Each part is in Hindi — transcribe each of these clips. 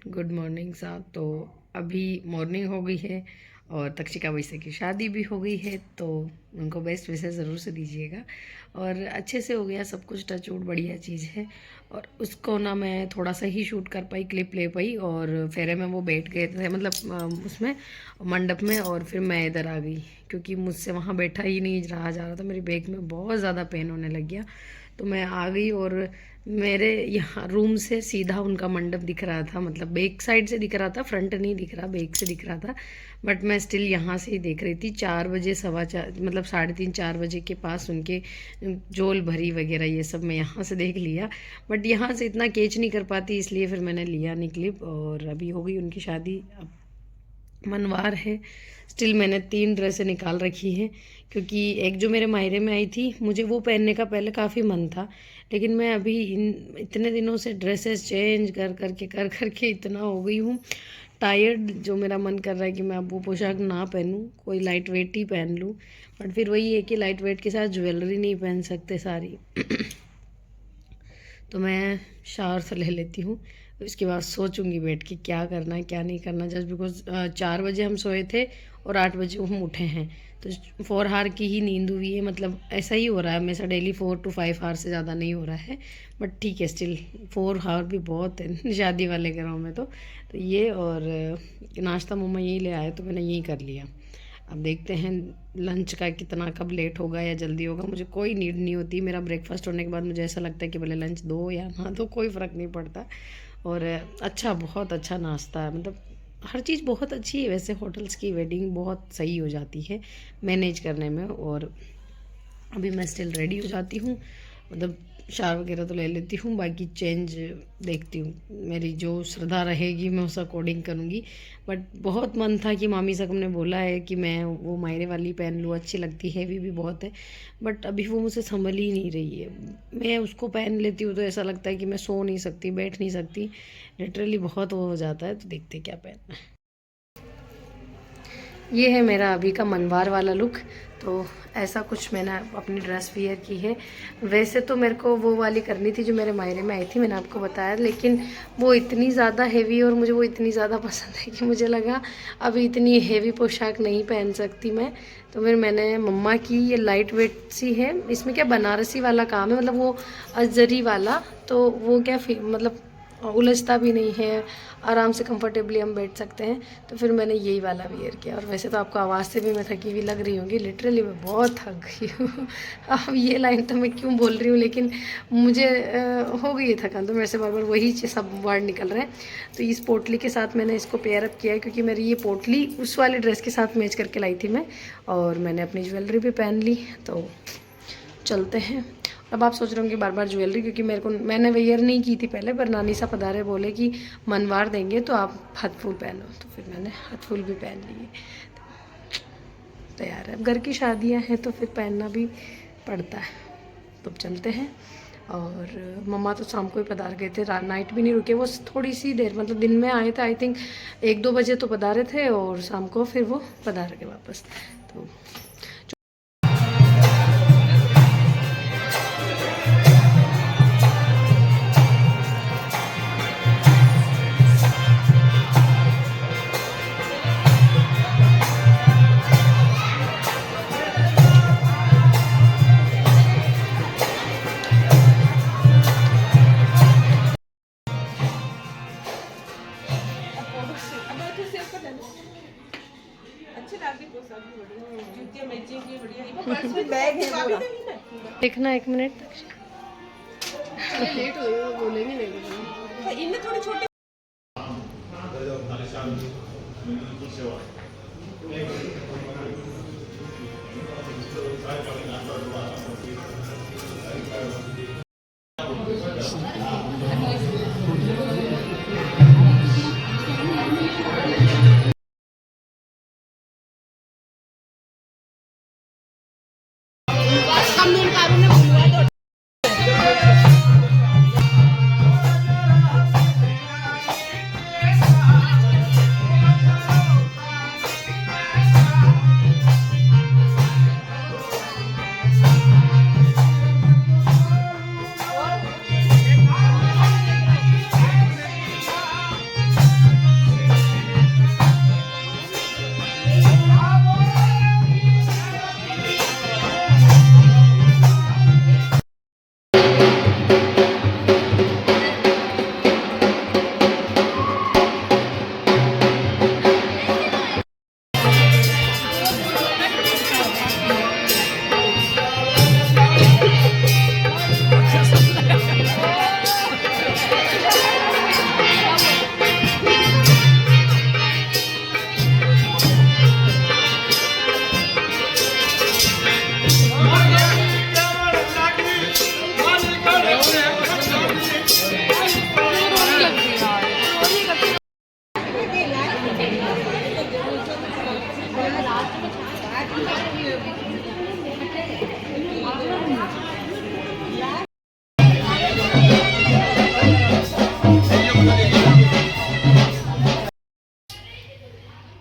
गुड मॉर्निंग साहब। तो अभी मॉर्निंग हो गई है और तक्षिका वैसे की शादी भी हो गई है, तो उनको बेस्ट विशेस ज़रूर से दीजिएगा। और अच्छे से हो गया सब कुछ, टच वुड बढ़िया चीज़ है। और उसको ना मैं थोड़ा सा ही शूट कर पाई, क्लिप ले पाई, और फेरे में वो बैठ गए थे मतलब उसमें मंडप में, और फिर मैं इधर आ गई क्योंकि मुझसे वहाँ बैठा ही नहीं रहा जा रहा था। मेरी बैक में बहुत ज़्यादा पेन होने लग गया, तो मैं आ गई। और मेरे यहाँ रूम से सीधा उनका मंडप दिख रहा था, मतलब बैक साइड से दिख रहा था, फ्रंट नहीं दिख रहा, बैक से दिख रहा था। बट मैं स्टिल यहाँ से ही देख रही थी। 4 बजे, 4:15 मतलब 3:30 4 बजे के पास उनके जोल भरी वगैरह ये सब मैं यहाँ से देख लिया। बट यहाँ से इतना कैच नहीं कर पाती, इसलिए फिर मैंने लिया नहीं क्लिप। और अभी हो गई उनकी शादी। अब मनवार है। स्टिल मैंने 3 ड्रेसें निकाल रखी हैं, क्योंकि एक जो मेरे मायरे में आई थी, मुझे वो पहनने का पहले काफ़ी मन था, लेकिन मैं अभी इतने दिनों से ड्रेसेस चेंज कर करके इतना हो गई हूँ टायर्ड, जो मेरा मन कर रहा है कि मैं अब वो पोशाक ना पहनूं, कोई लाइट वेट ही पहन लूँ। बट फिर वही है कि लाइट वेट के साथ ज्वेलरी नहीं पहन सकते सारी। तो मैं शावर से ले लेती हूँ, उसके बाद सोचूंगी बैठ के क्या करना है क्या नहीं करना। जस्ट बिकॉज 4 बजे हम सोए थे और 8 बजे हम उठे हैं, तो 4 आवर की ही नींद हुई है। मतलब ऐसा ही हो रहा है हमेशा, डेली 4 to 5 आवर से ज़्यादा नहीं हो रहा है। बट ठीक है, स्टिल 4 आवर भी बहुत है शादी वाले घरों में। तो ये, और नाश्ता मम्मा यही ले आए तो मैंने यही कर लिया। अब देखते हैं लंच का कितना, कब लेट होगा या जल्दी होगा। मुझे कोई नीड नहीं होती, मेरा ब्रेकफास्ट होने के बाद मुझे ऐसा लगता है कि भले लंच दो या ना दो, कोई फ़र्क नहीं पड़ता। और अच्छा, बहुत अच्छा नाश्ता है, मतलब हर चीज़ बहुत अच्छी है। वैसे होटल्स की वेडिंग बहुत सही हो जाती है मैनेज करने में। और अभी मैं स्टिल रेडी हो जाती हूँ, मतलब शावर वगैरह तो ले लेती हूँ, बाकी चेंज देखती हूँ, मेरी जो श्रद्धा रहेगी मैं उस अकॉर्डिंग करूँगी। बट बहुत मन था कि मामी साहब ने बोला है कि मैं वो मायरे वाली पहन लूँ, अच्छी लगती है, हैवी भी बहुत है। बट अभी वो मुझसे संभल ही नहीं रही है। मैं उसको पहन लेती हूँ तो ऐसा लगता है कि मैं सो नहीं सकती, बैठ नहीं सकती, लिटरली बहुत वो हो जाता है। तो देखते क्या पहनना है। ये है मेरा अभी का मनवार वाला लुक। तो ऐसा कुछ मैंने अपनी ड्रेस वियर की है। वैसे तो मेरे को वो वाली करनी थी जो मेरे मायरे में आई थी, मैंने आपको बताया, लेकिन वो इतनी ज़्यादा हेवी और मुझे वो इतनी ज़्यादा पसंद है कि मुझे लगा अभी इतनी हेवी पोशाक नहीं पहन सकती मैं। तो फिर मैंने मम्मा की, ये लाइट वेट सी है, इसमें क्या बनारसी वाला काम है, मतलब वो अजरी वाला, तो वो क्या मतलब उलझता भी नहीं है, आराम से कंफर्टेबली हम बैठ सकते हैं। तो फिर मैंने यही वाला वियर किया। और वैसे तो आपको आवाज़ से भी मैं थकी हुई लग रही होंगी, लिटरली मैं बहुत थक गई हूँ। अब ये लाइन तो मैं क्यों बोल रही हूँ, लेकिन मुझे हो गई है थकान, तो मेरे से बार बार वही सब वर्ड निकल रहे हैं। तो इस पोटली के साथ मैंने इसको पेयर अप किया है, क्योंकि मेरी ये पोटली उस वाले ड्रेस के साथ मैच करके लाई थी मैं, और मैंने अपनी ज्वेलरी भी पहन ली। तो चलते हैं। अब आप सोच रहे होंगे बार बार ज्वेलरी, क्योंकि मैंने वेयर नहीं की थी पहले, पर नानी सा पधारे बोले कि मनवार देंगे तो आप हाथ फूल पहनो, तो फिर मैंने हाथ फूल भी पहन लिए। तैयार है, अब घर की शादियां हैं तो फिर पहनना भी पड़ता है। तो चलते हैं। और मम्मा तो शाम को ही पधार गए थे, नाइट भी नहीं रुके वो, थोड़ी सी देर, मतलब दिन में आए थे, आई थिंक 1-2 बजे तो पधारे थे, और शाम को फिर वो पधार गए वापस। तो देखना 1 मिनट लेट हो बोलेंगे नहीं, इनमें थोड़ी छोटी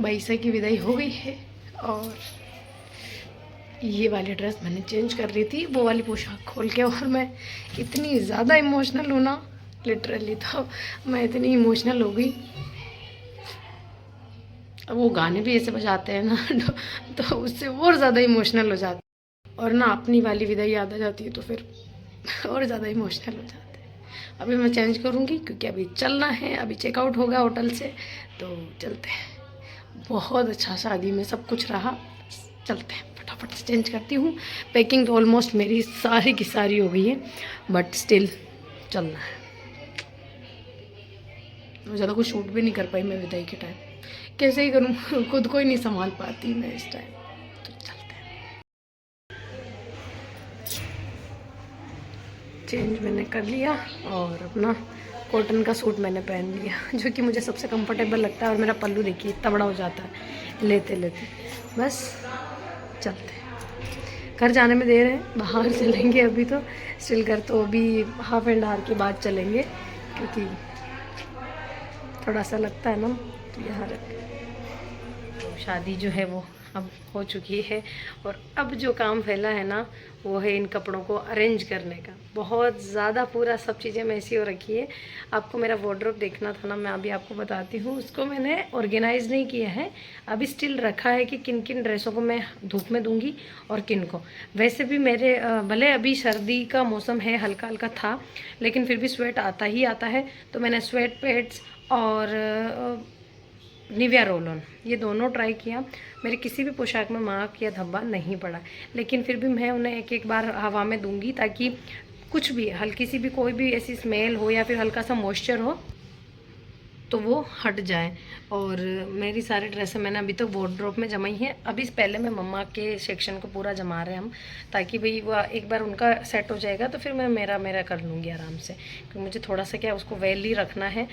बाईसा की विदाई हो गई है और ये वाली ड्रेस मैंने चेंज कर रही थी, वो वाली पोशाक खोल के, और मैं इतनी ज़्यादा इमोशनल हूँ ना, लिटरली तो मैं इतनी इमोशनल हो गई। अब वो गाने भी ऐसे बजाते हैं ना तो उससे और ज़्यादा इमोशनल हो जाती, और ना अपनी वाली विदाई याद आ जाती है तो फिर और ज़्यादा इमोशनल हो जाते हैं। अभी मैं चेंज करूँगी क्योंकि अभी चलना है, अभी चेकआउट होगा होटल से, तो चलते हैं। बहुत अच्छा शादी में सब कुछ रहा, चलते हैं, फटाफट से चेंज करती हूँ। पैकिंग तो ऑलमोस्ट मेरी सारी की सारी हो गई है, बट स्टिल चलना है। ज़्यादा कुछ शूट भी नहीं कर पाई मैं विदाई के टाइम, कैसे ही करूँ खुद को ही नहीं संभाल पाती मैं इस टाइम। तो चलते हैं। चेंज मैंने कर लिया और अपना कॉटन का सूट मैंने पहन लिया, जो कि मुझे सबसे कंफर्टेबल लगता है। और मेरा पल्लू देखिए इतना बड़ा हो जाता है लेते लेते। बस चलते हैं, घर जाने में देर है, बाहर चलेंगे अभी तो स्टिल। घर तो अभी हाफ एंड आवर के बाद चलेंगे, क्योंकि थोड़ा सा लगता है ना, तो यहाँ तो शादी जो है वो अब हो चुकी है। और अब जो काम फैला है ना, वो है इन कपड़ों को अरेंज करने का। बहुत ज़्यादा पूरा सब चीज़ें मैसी हो रखी है। आपको मेरा वार्डरोब देखना था ना, मैं अभी आपको बताती हूँ। उसको मैंने ऑर्गेनाइज़ नहीं किया है, अभी स्टिल रखा है कि किन किन ड्रेसों को मैं धूप में दूंगी और किन को। वैसे भी मेरे भले अभी सर्दी का मौसम है, हल्का हल्का था, लेकिन फिर भी स्वेट आता ही आता है। तो मैंने स्वेट पैड्स और निविया रोल ऑन ये दोनों ट्राई किया। मेरे किसी भी पोशाक में मार्क या धब्बा नहीं पड़ा, लेकिन फिर भी मैं उन्हें एक एक बार हवा में दूंगी, ताकि कुछ भी हल्की सी भी कोई भी ऐसी स्मेल हो या फिर हल्का सा मॉइस्चर हो तो वो हट जाए। और मेरी सारी ड्रेसें मैंने अभी तक वार्डरोब में जमाई हैं। अभी पहले मैं मम्मा के सेक्शन को पूरा जमा रहे हैं हम, ताकि भाई वो एक बार उनका सेट हो जाएगा तो फिर मैं मेरा कर लूँगी आराम से। क्योंकि मुझे थोड़ा सा क्या उसको वेल ही रखना है,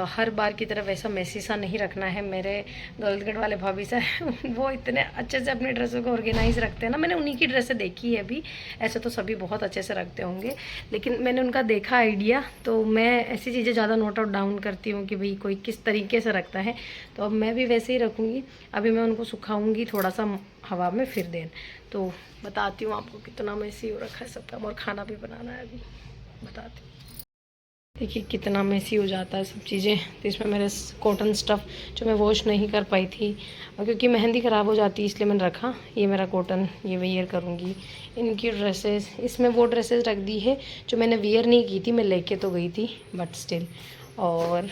हर बार की तरह वैसा मैसी सा नहीं रखना है। मेरे गर्ल्सगढ़ वाले भाभी से वो इतने अच्छे से अपनी ड्रेसों को ऑर्गेनाइज रखते हैं ना, मैंने उन्हीं की ड्रेसें देखी है अभी। ऐसे तो सभी बहुत अच्छे से रखते होंगे, लेकिन मैंने उनका देखा आइडिया, तो मैं ऐसी चीज़ें ज़्यादा नोट आउट डाउन करती हूँ कि भाई कोई किस तरीके से रखता है, तो अब मैं भी वैसे ही रखूँगी। अभी मैं उनको सुखाऊंगी थोड़ा सा हवा में, फिर देन तो बताती हूँ आपको कितना मैसी हो रखा है सब काम। और खाना भी बनाना है, अभी बताती हूँ। देखिए कितना मैसी हो जाता है सब चीज़ें। तो इसमें मेरे कॉटन स्टफ़ जो मैं वॉश नहीं कर पाई थी, और क्योंकि मेहंदी ख़राब हो जाती है इसलिए मैंने रखा। ये मेरा कॉटन, ये वेयर करूँगी। इनकी ड्रेसेस, इसमें वो ड्रेसेस रख दी है जो मैंने वेयर नहीं की थी, मैं लेके तो गई थी बट स्टिल। और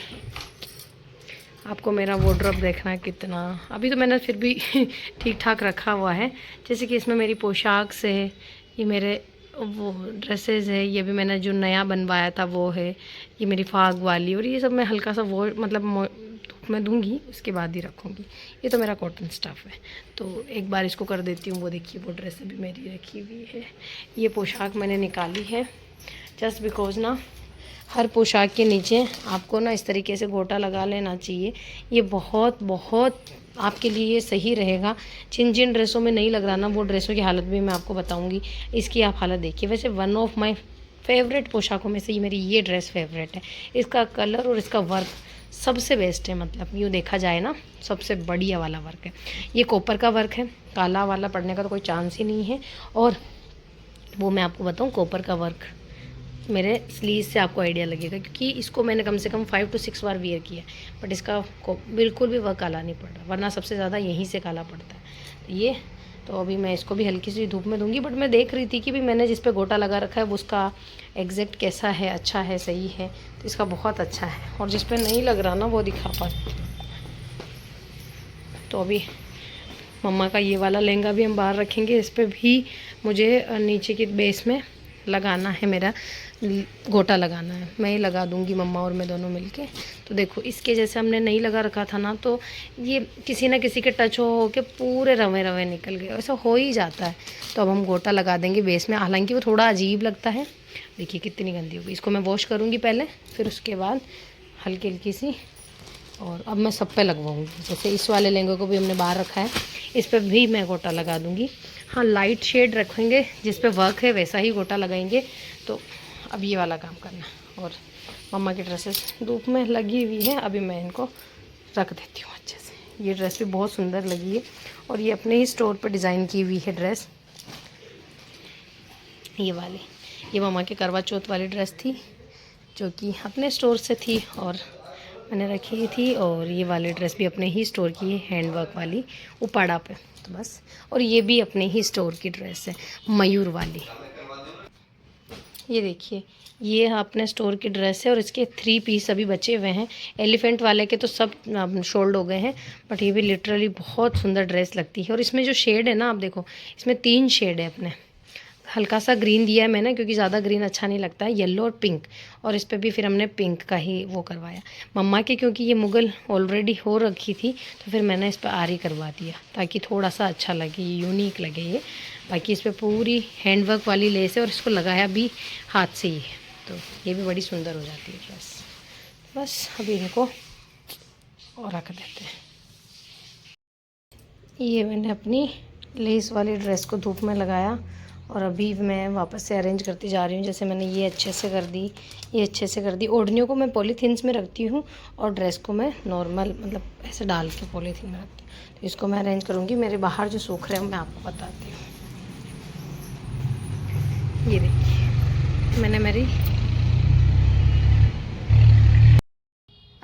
आपको मेरा वार्डरोब देखना है कितना, अभी तो मैंने फिर भी ठीक ठाक रखा हुआ है। जैसे कि इसमें मेरी पोशाक से, ये मेरे वो ड्रेसेस है, ये भी मैंने जो नया बनवाया था वो है, ये मेरी फाग वाली, और ये सब मैं हल्का सा वो मतलब धूप में दूंगी उसके बाद ही रखूँगी। ये तो मेरा कॉटन स्टफ़ है, तो एक बार इसको कर देती हूँ। वो देखिए वो ड्रेस भी मेरी रखी हुई है। ये पोशाक मैंने निकाली है जस्ट बिकॉज ना, हर पोशाक के नीचे आपको ना इस तरीके से गोटा लगा लेना चाहिए। ये बहुत बहुत आपके लिए सही रहेगा। जिन जिन ड्रेसों में नहीं लग रहा ना, वो ड्रेसों की हालत भी मैं आपको बताऊंगी। इसकी आप हालत देखिए। वैसे वन ऑफ माय फेवरेट पोशाकों में से मेरी ये ड्रेस फेवरेट है। इसका कलर और इसका वर्क सबसे बेस्ट है, मतलब यूँ देखा जाए ना सबसे बढ़िया वाला वर्क है। ये कॉपर का वर्क है, काला वाला पड़ने का तो कोई चांस ही नहीं है। और वो मैं आपको बताऊँ, कॉपर का वर्क मेरे स्लीव से आपको आइडिया लगेगा, क्योंकि इसको मैंने कम से कम 5 to 6 बार वियर किया, बट इसका बिल्कुल भी वह काला नहीं पड़ रहा, वरना सबसे ज़्यादा यहीं से काला पड़ता है। तो ये तो अभी मैं इसको भी हल्की सी धूप में दूंगी। बट मैं देख रही थी कि भी मैंने जिस पे गोटा लगा रखा है वो उसका एग्जैक्ट कैसा है, अच्छा है, सही है। तो इसका बहुत अच्छा है, और जिस पे नहीं लग रहा ना वो दिखा पाए। तो अभी मम्मा का ये वाला लहंगा भी हम बाहर रखेंगे। इस पर भी मुझे नीचे की बेस में लगाना है, मेरा गोटा लगाना है। मैं ही लगा दूंगी, मम्मा और मैं दोनों मिलके। तो देखो इसके जैसे हमने नहीं लगा रखा था ना, तो ये किसी ना किसी के टच हो के पूरे रवे रवे निकल गए, ऐसा हो ही जाता है। तो अब हम गोटा लगा देंगे बेस में, हालांकि वो थोड़ा अजीब लगता है। देखिए कितनी गंदी होगी। इसको मैं वॉश करूँगी पहले, फिर उसके बाद हल्की हल्की सी। और अब मैं सब पे लगवाऊँगी। जैसे इस वाले लहंगे को भी हमने बाहर रखा है, इस पर भी मैं गोटा लगा दूँगी। हाँ, लाइट शेड रखेंगे, जिस पे वर्क है वैसा ही गोटा लगाएंगे। तो अब ये वाला काम करना। और मम्मा की ड्रेसेस धूप में लगी हुई है, अभी मैं इनको रख देती हूँ अच्छे से। ये ड्रेस भी बहुत सुंदर लगी है और ये अपने ही स्टोर पर डिज़ाइन की हुई है ड्रेस। ये वाली, ये मम्मा के करवा चौथ वाली ड्रेस थी जो कि अपने स्टोर से थी और मैंने रखी थी। और ये वाली ड्रेस भी अपने ही स्टोर की है, हैंडवर्क वाली उपाड़ा पे, तो बस। और ये भी अपने ही स्टोर की ड्रेस है, मयूर वाली। ये देखिए, ये अपने स्टोर की ड्रेस है और इसके 3 पीस अभी बचे हुए हैं। एलिफेंट वाले के तो सब शोल्ड हो गए हैं, बट ये भी लिटरली बहुत सुंदर ड्रेस लगती है। और इसमें जो शेड है ना, आप देखो, इसमें 3 शेड है अपने। हल्का सा ग्रीन दिया है मैंने क्योंकि ज़्यादा ग्रीन अच्छा नहीं लगता है, येलो और पिंक। और इस पर भी फिर हमने पिंक का ही वो करवाया मम्मा के, क्योंकि ये मुगल ऑलरेडी हो रखी थी तो फिर मैंने इस पर आरी करवा दिया ताकि थोड़ा सा अच्छा लगे, यूनिक लगे ये। बाकी इस पर पूरी हैंडवर्क वाली लेस है और इसको लगाया भी हाथ से ही है, तो ये भी बड़ी सुंदर हो जाती है ड्रेस। बस अभी इनको और रख देते हैं। ये मैंने अपनी लेस वाली ड्रेस को धूप में लगाया और अभी मैं वापस से अरेंज करती जा रही हूँ। जैसे मैंने ये अच्छे से कर दी, ये अच्छे से कर दी। ओढ़नियों को मैं पॉलीथीन्स में रखती हूँ और ड्रेस को मैं नॉर्मल मतलब ऐसे डाल के पॉलीथीन में रखती हूँ। तो इसको मैं अरेंज करूँगी। मेरे बाहर जो सूख रहे हैं मैं आपको बताती हूँ। ये देखिए, मैंने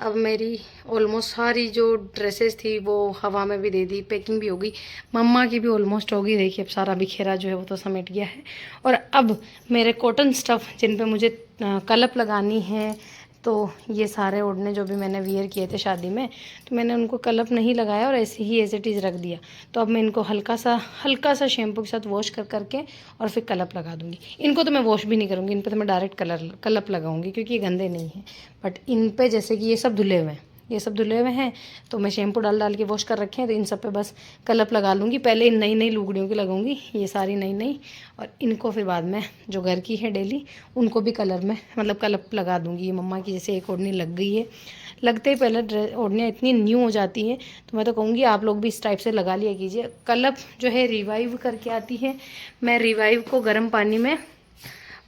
अब मेरी ऑलमोस्ट सारी जो ड्रेसेस थी वो हवा में भी दे दी, पैकिंग भी हो गई। मम्मा की भी ऑलमोस्ट हो गई। देखिए, अब सारा बिखेरा जो है वो तो समेट गया है। और अब मेरे कॉटन स्टफ़ जिन पे मुझे कलप लगानी है, तो ये सारे ओढ़ने जो भी मैंने वियर किए थे शादी में, तो मैंने उनको कलप नहीं लगाया और ऐसे ही एज इट इज़ रख दिया। तो अब मैं इनको हल्का सा शैम्पू के साथ वॉश करके और फिर कलप लगा दूँगी। इनको तो मैं वॉश भी नहीं करूँगी, इन पर तो मैं डायरेक्ट कलप लगाऊँगी क्योंकि ये गंदे नहीं हैं। बट इन पे जैसे कि ये सब धुले हुए हैं तो मैं शैम्पू डाल के वॉश कर रखे हैं, तो इन सब पे बस कलप लगा लूँगी। पहले इन नई लुगड़ियों की लगाऊंगी, ये सारी नई, और इनको फिर बाद में जो घर की है डेली उनको भी कलर में मतलब कलप लगा दूँगी। ये मम्मा की जैसे एक ओढ़नी लग गई है, लगते ही पहले ओढ़नियाँ इतनी न्यू हो जाती हैं, तो मैं तो कहूँगी आप लोग भी इस टाइप से लगा लिया कीजिए। कलप जो है रिवाइव करके आती है। मैं रिवाइव को गर्म पानी में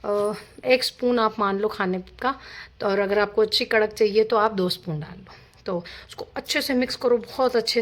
1 स्पून आप मान लो खाने का, तो और अगर आपको अच्छी कड़क चाहिए तो आप 2 स्पून डाल लो। तो उसको अच्छे से मिक्स करो, बहुत अच्छे